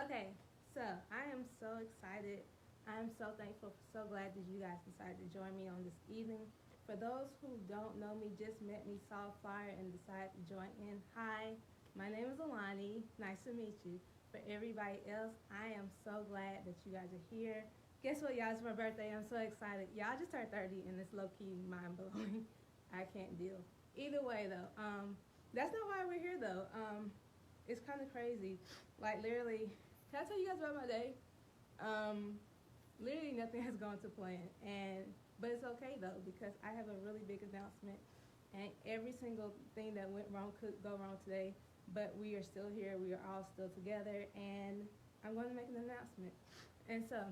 Okay, so I am so excited. I'm so thankful, so glad that you guys decided to join me on this evening. For those who don't know me, just met me, saw a flyer, and decided to join in. Hi, my name is Alani. Nice to meet you. For everybody else, I am so glad that you guys are here. Guess what, y'all? It's my birthday. I'm so excited. Y'all just turned 30, and it's low key mind blowing. I can't deal. Either way, though, that's not why we're here, though. It's kind of crazy. Like, literally, can I tell you guys about my day? Um, Literally nothing has gone to plan, and but it's okay though because I have a really big announcement, and every single thing that went wrong could go wrong today, but we are still here. We are all still together, and I'm going to make an announcement. And so,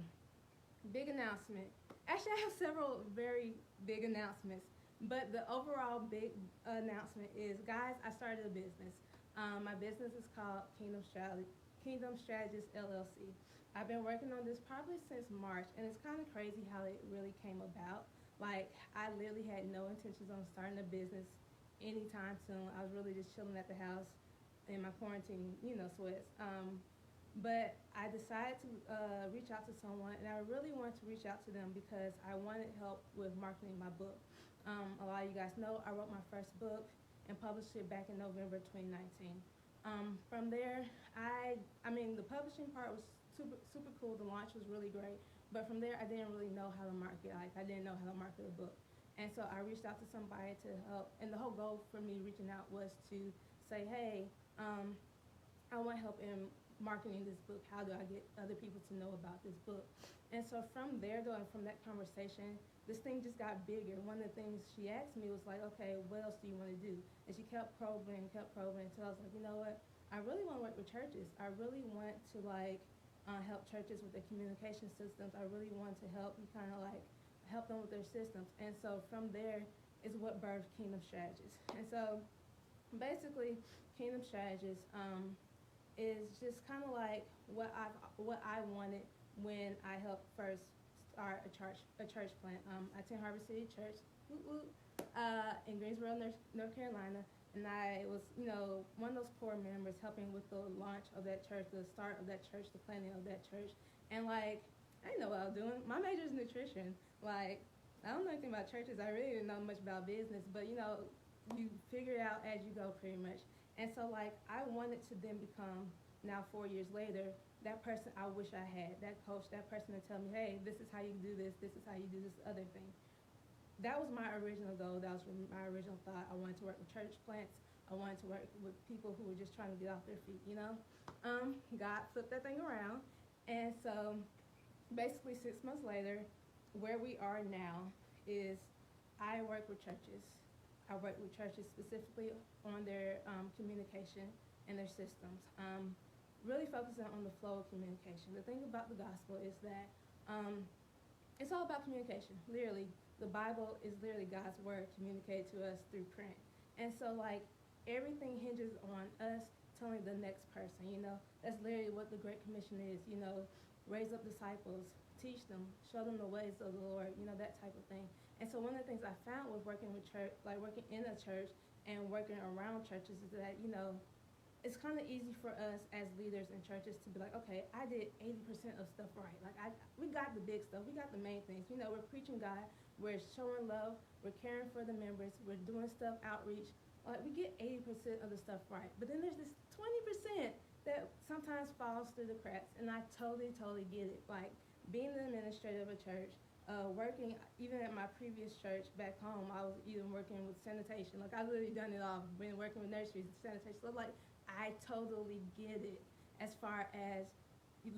big announcement. Actually, I have several very big announcements, but the overall big announcement is, guys, I started a business. My business is called Kingdom Strategist LLC. I've been working on this probably since March, and it's kind of crazy how it really came about. Like, I literally had no intentions on starting a business anytime soon. I was really just chilling at the house in my quarantine, sweats. But I decided to reach out to someone, and I really wanted to reach out to them because I wanted help with marketing my book. A lot of you guys know I wrote my first book and published it back in November 2019. From there, I mean, the publishing part was super cool. The launch was really great, but from there, I didn't really know how to market. Like, I didn't know how to market a book, and so I reached out to somebody to help. And the whole goal for me reaching out was to say, hey, I want help in marketing this book. How do I get other people to know about this book? And so from there, though, and from that conversation, this thing just got bigger. One of the things she asked me was like, okay, what else do you want to do? And she kept probing until I was like, you know what? I really want to work with churches. I really want to help churches with their communication systems. I really want to help you kind of like help them with their systems. And so from there is what birthed Kingdom Strategies. And so basically, Kingdom Strategies is just kind of like what I wanted when I helped first start a church plant. I attend Harvest City Church, woo woo, in Greensboro, North Carolina, and I was one of those poor members helping with the launch of that church, the start of that church, the planning of that church, and like I didn't know what I was doing. My major is nutrition. Like, I don't know anything about churches. I really didn't know much about business, but you figure it out as you go pretty much. And so like I wanted to then become, now 4 years later, that person I wish I had, that coach, that person to tell me, hey, this is how you do this is how you do this other thing. That was my original goal. That was my original thought. I wanted to work with church plants. I wanted to work with people who were just trying to get off their feet. God flipped that thing around. And so basically 6 months later, where we are now is I work with churches. I work with churches specifically on their communication and their systems. Really focusing on the flow of communication. The thing about the gospel is that it's all about communication. Literally, the Bible is literally God's word communicated to us through print. And so, like, everything hinges on us telling the next person. That's literally what the Great Commission is. Raise up disciples, teach them, show them the ways of the Lord. That type of thing. And so, one of the things I found with working with church, like working in a church and working around churches, is that it's kind of easy for us as leaders in churches to be like, okay, I did 80% of stuff right. Like, we got the big stuff. We got the main things. We're preaching God. We're showing love. We're caring for the members. We're doing stuff, outreach. Like, we get 80% of the stuff right. But then there's this 20% that sometimes falls through the cracks. And I totally, totally get it. Like, being the administrator of a church, working, even at my previous church back home, I was even working with sanitation. Like, I literally done it all. Been working with nurseries, sanitation. So, like, I totally get it as far as,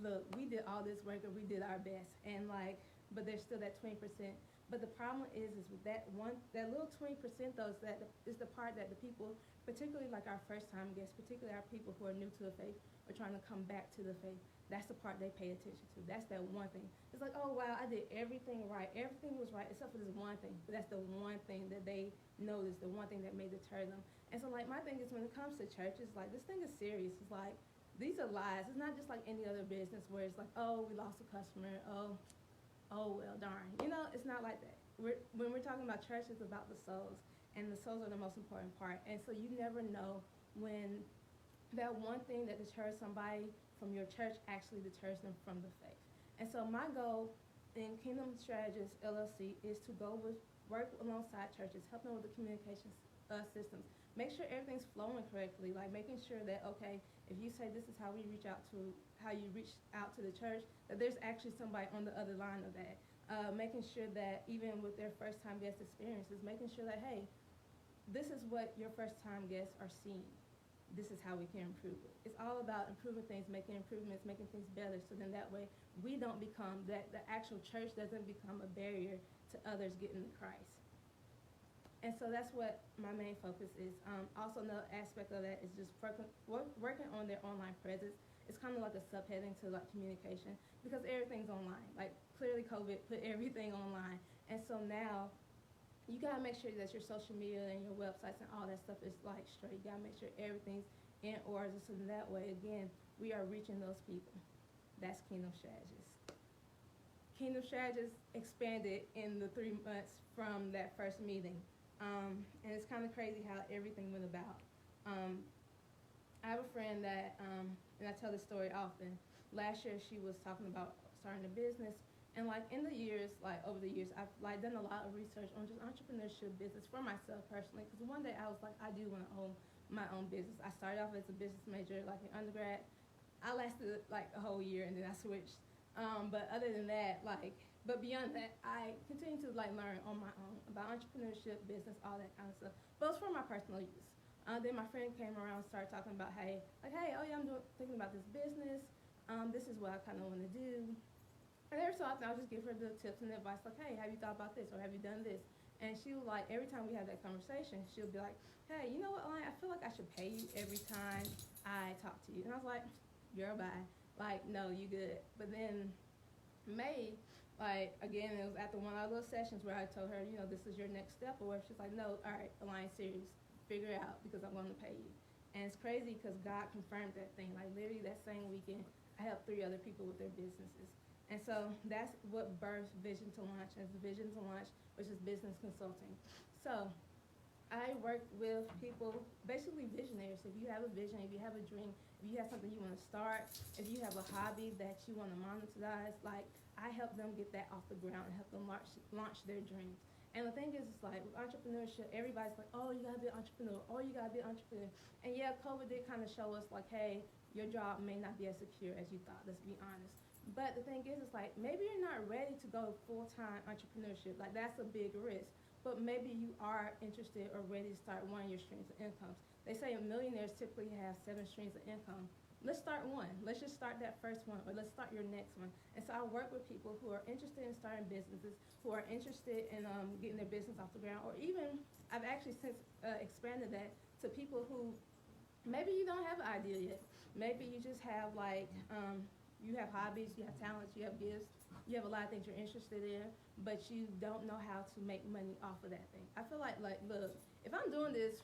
look, we did all this work and we did our best. And like, but there's still that 20%. But the problem is with that little 20% though, is the part that the people, particularly like our first time guests, particularly our people who are new to the faith or trying to come back to the faith, that's the part they pay attention to. That's that one thing. It's like, oh wow, I did everything right. Everything was right except for this one thing. But that's the one thing that they noticed, the one thing that may deter them. And so like my thing is when it comes to churches, like this thing is serious. It's like these are lives. It's not just like any other business where it's like, oh, we lost a customer. Oh well, darn. It's not like that. When we're talking about church, it's about the souls, and the souls are the most important part. And so you never know when that one thing that deters somebody from your church actually deters them from the faith. And so my goal in Kingdom Strategists LLC is to go with work alongside churches, help them with the communication systems, make sure everything's flowing correctly, like making sure that okay, if you say this is how we reach out to how you reach out to the church, that there's actually somebody on the other line of that. Making sure that even with their first time guest experiences, making sure that hey, this is what your first time guests are seeing. This is how we can improve it. It's all about improving things, making improvements, making things better. So then that way we don't become that the actual church doesn't become a barrier to others getting to Christ. And so that's what my main focus is. Also, another aspect of that is just working on their online presence. It's kind of like a subheading to like communication because everything's online. Like clearly COVID put everything online. And so now you gotta make sure that your social media and your websites and all that stuff is like straight. You gotta make sure everything's in order so that way, again, we are reaching those people. That's Kingdom Strategists. Kingdom Strategists expanded in the 3 months from that first meeting. And it's kind of crazy how everything went about. I have a friend that, and I tell this story often, last year she was talking about starting a business. And like in the years, like over the years, I've like done a lot of research on just entrepreneurship business for myself personally. Because one day I was like, I do want to own my own business. I started off as a business major, like in undergrad. I lasted like a whole year and then I switched. But other than that, but beyond that, I continue to like learn on my own about entrepreneurship, business, all that kind of stuff. But it's for my personal use. Then my friend came around and started talking about, hey, oh yeah, thinking about this business. This is what I kind of want to do. And every so often, I'll just give her the tips and advice, like, hey, have you thought about this or have you done this? And she will like, every time we have that conversation, she'll be like, hey, you know what, Elaine, I feel like I should pay you every time I talk to you. And I was like, girl, bye. Like, no, you good. But then May, like, again, it was after one of those sessions where I told her, you know, this is your next step or whatever. She's like, no, all right, Elaine, serious. Figure it out because I'm going to pay you. And it's crazy because God confirmed that thing. Like, literally that same weekend, I helped 3 other people with their businesses. And so that's what birthed Vision to Launch as Vision to Launch, which is business consulting. So I work with people, basically visionaries. If you have a vision, if you have a dream, if you have something you want to start, if you have a hobby that you want to monetize, like I help them get that off the ground and help them launch their dreams. And the thing is, it's like with entrepreneurship, everybody's like, oh, you gotta be an entrepreneur, oh, you gotta be an entrepreneur. And yeah, COVID did kind of show us like, hey, your job may not be as secure as you thought, let's be honest. But the thing is, it's like maybe you're not ready to go full-time entrepreneurship. Like that's a big risk. But maybe you are interested or ready to start one of your streams of income. They say millionaires typically have 7 streams of income. Let's start one. Let's just start that first one, or let's start your next one. And so I work with people who are interested in starting businesses, who are interested in getting their business off the ground, or even I've actually since expanded that to people who maybe you don't have an idea yet. Maybe you just have you have hobbies, you have talents, you have gifts, you have a lot of things you're interested in, but you don't know how to make money off of that thing. I feel like look, if I'm doing this,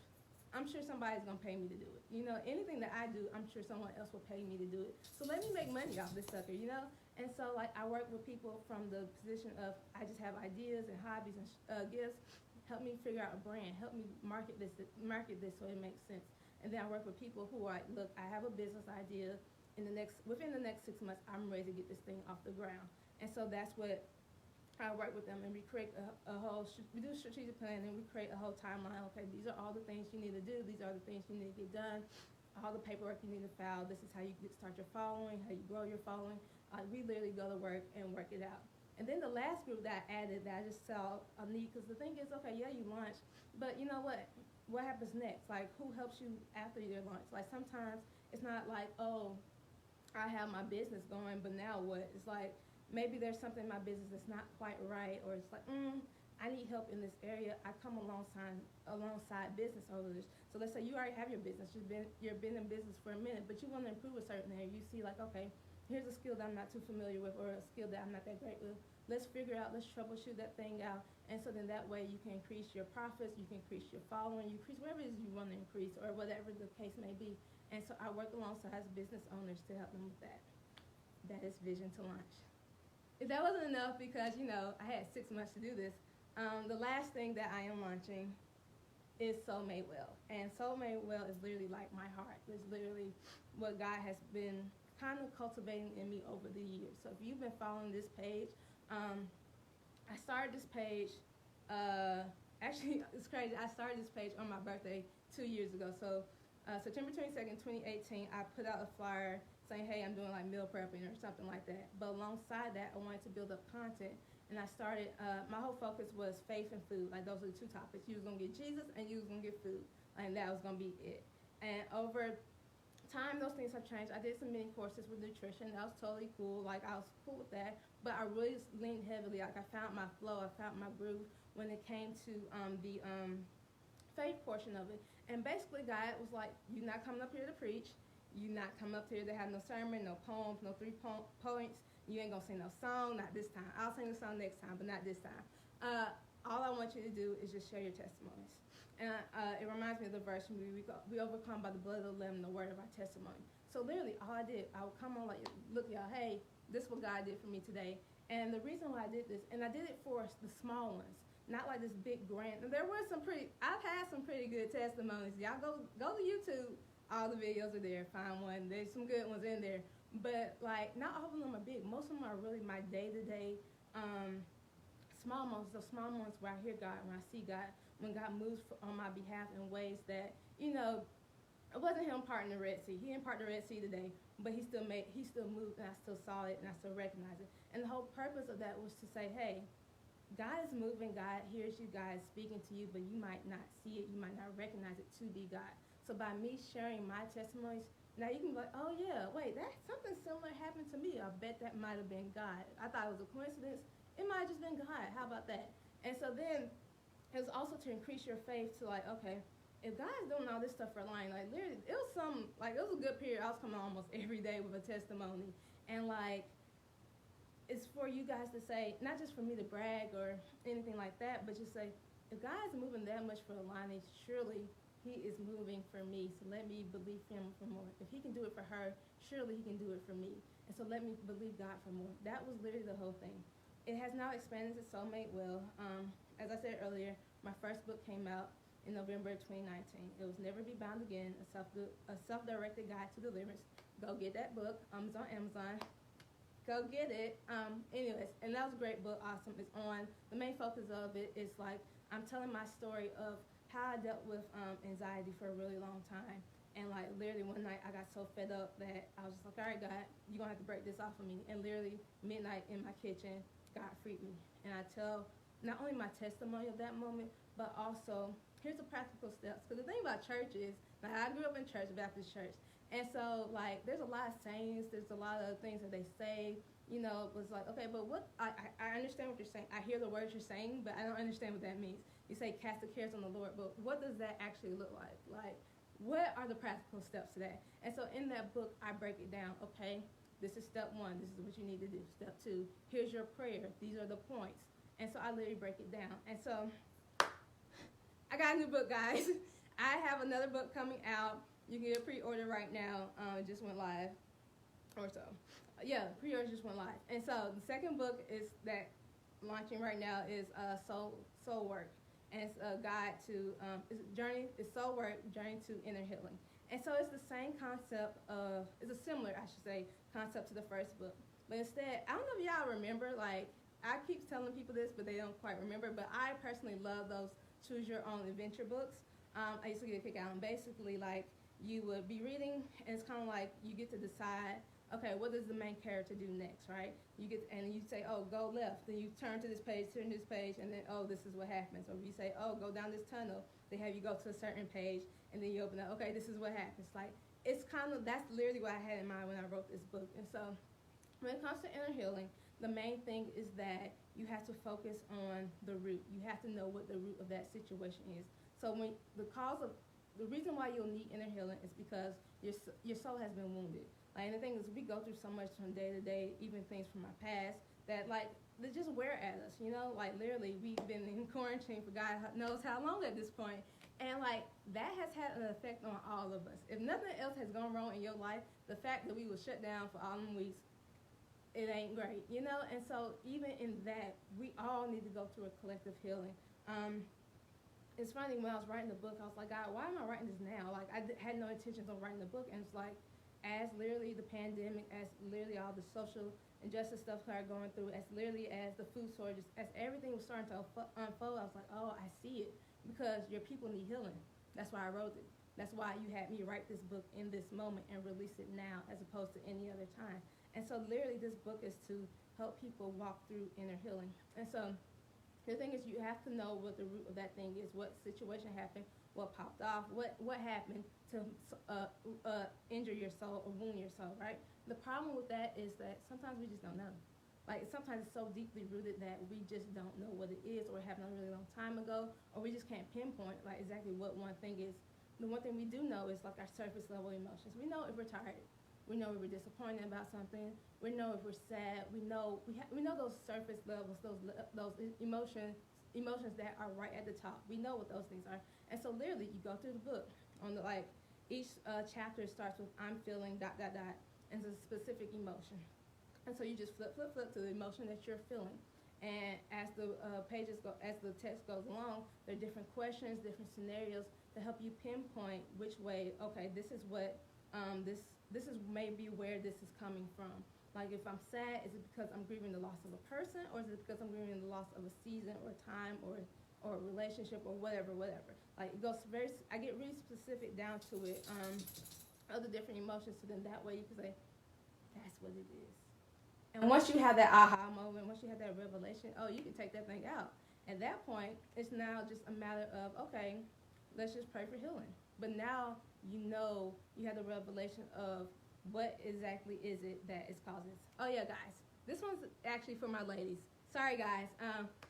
I'm sure somebody's gonna pay me to do it. You know, anything that I do, I'm sure someone else will pay me to do it. So let me make money off this sucker, you know? And so like I work with people from the position of I just have ideas and hobbies and gifts. Help me figure out a brand. Help me market this so it makes sense. And then I work with people who are like, look, I have a business idea. Within the next 6 months, I'm ready to get this thing off the ground. And so that's what I work with them, and we create we do a strategic plan, and we create a whole timeline. Okay, these are all the things you need to do. These are the things you need to get done. All the paperwork you need to file. This is how you start your following, how you grow your following. We literally go to work and work it out. And then the last group that I added that I just saw a need, because the thing is, okay, yeah, you launch, but you know what? What happens next? Like, who helps you after your launch? Like, sometimes it's not like, oh, I have my business going, but now what? It's like maybe there's something in my business that's not quite right, or it's like, I need help in this area. I come alongside business owners. So let's say you already have your business. You've been in business for a minute, but you want to improve a certain area. You see like, okay, here's a skill that I'm not too familiar with, or a skill that I'm not that great with. Let's figure out, let's troubleshoot that thing out. And so then that way you can increase your profits, you can increase your following, you increase whatever it is you want to increase, or whatever the case may be. And so I work alongside business owners to help them with that. That is Vision to Launch. If that wasn't enough, because, you know, I had 6 months to do this, the last thing that I am launching is Soulmate Well. And Soulmate Well is literally like my heart. It's literally what God has been kind of cultivating in me over the years. So if you've been following this page, I started this page, actually, it's crazy. I started this page on my birthday 2 years ago. So September 22nd, 2018, I put out a flyer saying, hey, I'm doing like meal prepping or something like that. But alongside that, I wanted to build up content. And I started, my whole focus was faith and food. Like those are the two topics. You was going to get Jesus and you was going to get food. And that was going to be it. And over time, those things have changed. I did some mini courses with nutrition. That was totally cool. Like, I was cool with that. But I really leaned heavily. Like, I found my flow. I found my groove when it came to the faith portion of it. And basically, God was like, you're not coming up here to preach. You're not coming up here to have no sermon, no poems, no points. You ain't going to sing no song, not this time. I'll sing the song next time, but not this time. All I want you to do is just share your testimonies. And it reminds me of the verse, we overcome by the blood of the Lamb and the word of our testimony. So literally, all I did, I would come on like, look, y'all, hey, this is what God did for me today. And the reason why I did this, and I did it for the small ones, not like this big grand. And there were I've had some pretty good testimonies. Y'all go to YouTube. All the videos are there. Find one. There's some good ones in there. But, like, not all of them are big. Most of them are really my day-to-day small moments. Those small moments where I hear God, when I see God, when God moves on my behalf in ways that, it wasn't him parting the Red Sea. He didn't part the Red Sea today, but he still moved, and I still saw it, and I still recognize it. And the whole purpose of that was to say, hey, God is moving. God hears you. God is speaking to you, but you might not see it. You might not recognize it to be God. So by me sharing my testimonies, now you can be like, oh yeah, wait, something similar happened to me. I bet that might have been God. I thought it was a coincidence. It might have just been God. How about that? And so then it was also to increase your faith to like, okay, if God is doing all this stuff for Lion, like literally, it was a good period. I was coming almost every day with a testimony. And like, it's for you guys to say, not just for me to brag or anything like that, but just say, if God is moving that much for Lion, surely he is moving for me, so let me believe him for more. If he can do it for her, surely he can do it for me. And so let me believe God for more. That was literally the whole thing. It has now expanded to Soulmate Well. As I said earlier, my first book came out in November of 2019. It was Never Be Bound Again, a self-directed guide to deliverance. Go get that book. It's on Amazon. Go get it. Anyways, and that was a great book. Awesome. It's on. The main focus of it is like I'm telling my story of how I dealt with anxiety for a really long time. And like literally one night I got so fed up that I was just like, all right, God, you're going to have to break this off of me. And literally midnight in my kitchen, God freed me. And I tell not only my testimony of that moment, but also here's the practical steps. Because the thing about church is, like, I grew up in church, Baptist church. And so like there's a lot of sayings, there's a lot of things that they say, it was like, okay, but what, I understand what you're saying. I hear the words you're saying, but I don't understand what that means. You say cast the cares on the Lord, but what does that actually look like? Like, what are the practical steps to that? And so in that book, I break it down. Okay, this is step 1. This is what you need to do. Step 2, here's your prayer. These are the points. And so I literally break it down. And so I got a new book, guys. I have another book coming out. You can get a pre-order right now. It just went live or so. Yeah, pre-order just went live. And so the second book is that launching right now is Soul Work. And it's a guide to, it's soul work, journey to inner healing. And so it's the same concept it's a similar, I should say, concept to the first book. But instead, I don't know if y'all remember, like, I keep telling people this, but they don't quite remember, but I personally love those choose your own adventure books. I used to get a kick out, and basically, like, you would be reading, and it's kind of like you get to decide, okay, what does the main character do next, right? And you say, oh, go left. Then you turn to this page, and then, oh, this is what happens. Or you say, oh, go down this tunnel. They have you go to a certain page, and then you open up, okay, this is what happens. Like, that's literally what I had in mind when I wrote this book. And so when it comes to inner healing, the main thing is that you have to focus on the root. You have to know what the root of that situation is. So the reason why you'll need inner healing is because your soul has been wounded. Like, and the thing is, we go through so much from day to day, even things from our past, that, like, they just wear at us, Like, literally, we've been in quarantine for God knows how long at this point. And, like, that has had an effect on all of us. If nothing else has gone wrong in your life, the fact that we were shut down for all them weeks, it ain't great, And so even in that, we all need to go through a collective healing. it's funny, when I was writing the book, I was like, God, why am I writing this now? Like, had no intentions of writing the book. And it's like, as literally the pandemic, as literally all the social injustice stuff started going through, as literally as the food shortages, as everything was starting to unfold, I was like, oh, I see it. Because your people need healing. That's why I wrote it. That's why you had me write this book in this moment and release it now as opposed to any other time. And so literally this book is to help people walk through inner healing. And so the thing is, you have to know what the root of that thing is, what situation happened, what popped off, what happened to injure your soul or wound your soul, right? The problem with that is that sometimes we just don't know. Like, sometimes it's so deeply rooted that we just don't know what it is, or it happened a really long time ago, or we just can't pinpoint like exactly what one thing is. The one thing we do know is like our surface level emotions. We know if we're tired. We know if we're disappointed about something. We know if we're sad. We know those surface levels, those emotions that are right at the top. We know what those things are. And so literally, you go through the book on the like each chapter starts with I'm feeling ... and it's a specific emotion. And so you just flip to the emotion that you're feeling. And as the as the text goes along, there are different questions, different scenarios to help you pinpoint which way. Okay, this is what this is maybe where this is coming from. Like, if I'm sad, is it because I'm grieving the loss of a person, or is it because I'm grieving the loss of a season or time or a relationship or whatever. Like, it goes I get really specific down to it. Other different emotions, so then that way you can say, that's what it is. And once you have that aha moment, once you have that revelation, oh, you can take that thing out. At that point, it's now just a matter of, okay, let's just pray for healing. But now you have the revelation of what exactly is it that is causing this. Oh, yeah, guys, this one's actually for my ladies. Sorry, guys,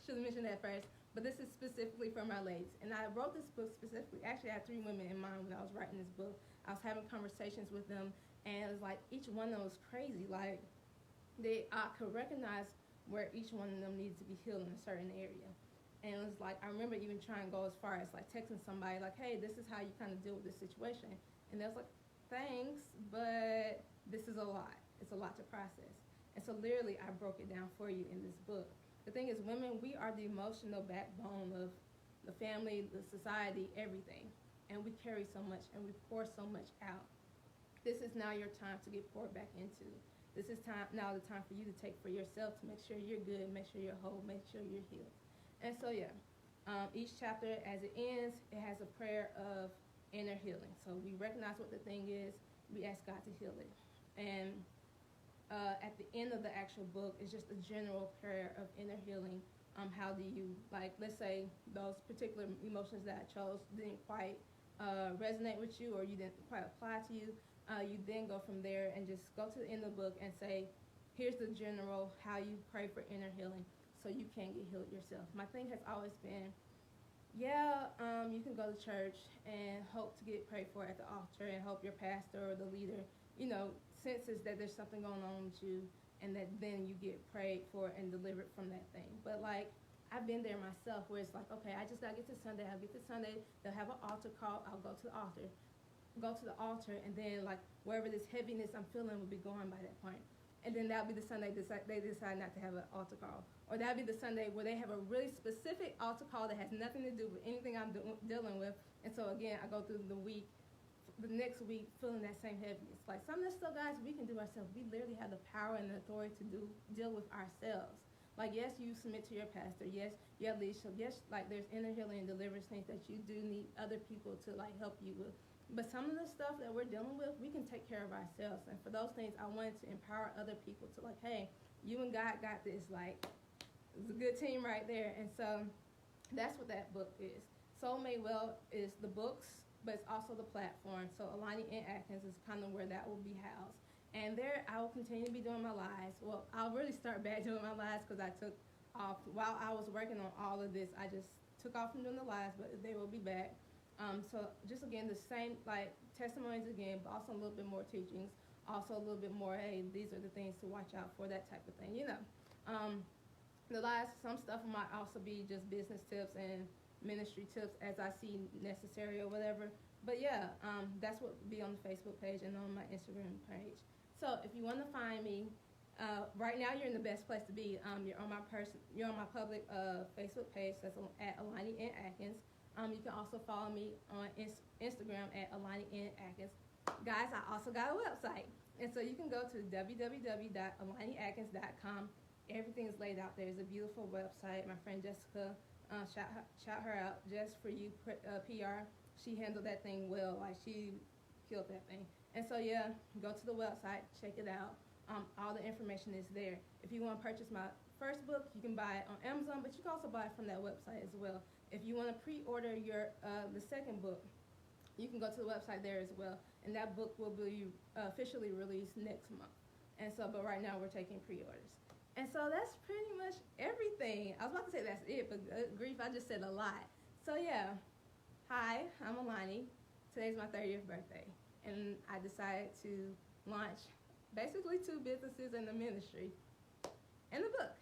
should have mentioned that first. But this is specifically for my ladies. And I wrote this book specifically. Actually, I had 3 women in mind when I was writing this book. I was having conversations with them, and it was like each one of them was crazy. Like, I could recognize where each one of them needed to be healed in a certain area. And it was like, I remember even trying to go as far as like texting somebody like, hey, this is how you kind of deal with this situation. And they was like, thanks, but this is a lot. It's a lot to process. And so literally I broke it down for you in this book. The thing is, women, we are the emotional backbone of the family, the society, everything. And we carry so much and we pour so much out. This is now your time to get poured back into. This is now the time for you to take for yourself to make sure you're good, make sure you're whole, make sure you're healed. And so, yeah, each chapter, as it ends, it has a prayer of inner healing. So we recognize what the thing is. We ask God to heal it. And at the end of the actual book is just a general prayer of inner healing. How do you, like, let's say those particular emotions that I chose didn't quite resonate with you, or you didn't quite apply to you. You then go from there and just go to the end of the book and say, here's the general how you pray for inner healing so you can get healed yourself. My thing has always been, you can go to church and hope to get prayed for at the altar and hope your pastor or the leader, senses that there's something going on with you, and that then you get prayed for and delivered from that thing. But like, I've been there myself where it's like, okay, I just gotta get to Sunday. I'll get to Sunday. They'll have an altar call. I'll go to the altar. And then like wherever this heaviness I'm feeling will be gone by that point. And then that'll be the Sunday they decide not to have an altar call. Or that'll be the Sunday where they have a really specific altar call that has nothing to do with anything I'm dealing with. And so again, I go through the next week feeling that same heaviness. Like, some of this stuff, guys, we can do ourselves. We literally have the power and the authority to deal with ourselves. Like, yes, you submit to your pastor. Yes, you have leadership. Yes, like, there's inner healing and deliverance things that you do need other people to like help you with. But some of the stuff that we're dealing with, we can take care of ourselves. And for those things, I wanted to empower other people to like, hey, you and God got this. Like, it's a good team right there. And so that's what that book is. Soulmate Well is the books, but it's also the platform. So Alani and Atkins is kind of where that will be housed. And there, I will continue to be doing my lives. Well, I'll really start back doing my lives because I took off. While I was working on all of this, I just took off from doing the lives, but they will be back. So just again, the same like testimonies again, but also a little bit more teachings. Also a little bit more, hey, these are the things to watch out for, that type of thing, The last, some stuff might also be just business tips and ministry tips as I see necessary or whatever. But yeah, that's what will be on the Facebook page and on my Instagram page. So if you want to find me, right now you're in the best place to be. You're on my public Facebook page. That's at Alani and Atkins. You can also follow me on Instagram at Alani N. Atkins. Guys, I also got a website. And so you can go to www.alaniatkins.com. Everything is laid out there. It's a beautiful website. My friend Jessica, shout her out just for you, PR. She handled that thing well. Like, she killed that thing. And so, yeah, go to the website, check it out. All the information is there. If you want to purchase my first book, you can buy it on Amazon, but you can also buy it from that website as well. If you want to pre-order the second book, you can go to the website there as well, and that book will be officially released next month. And so, but right now we're taking pre-orders. And so that's pretty much everything. I was about to say that's it, but grief, I just said a lot. So yeah, hi, I'm Alani. Today's my 30th birthday, and I decided to launch basically 2 businesses in the ministry and the book.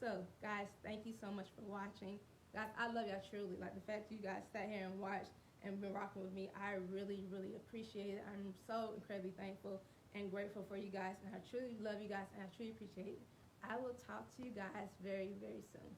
So guys, thank you so much for watching. Guys, I love y'all truly. Like, the fact you guys sat here and watched and been rocking with me, I really, really appreciate it. I'm so incredibly thankful and grateful for you guys, and I truly love you guys, and I truly appreciate it. I will talk to you guys very, very soon.